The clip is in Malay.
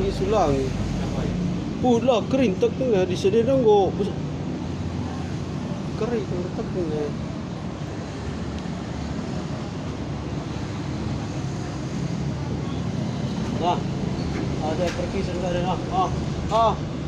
sulang. Pula kering tak kena disedia nunggu. Kering tak kena. Nah, ada pergi sebentar dah.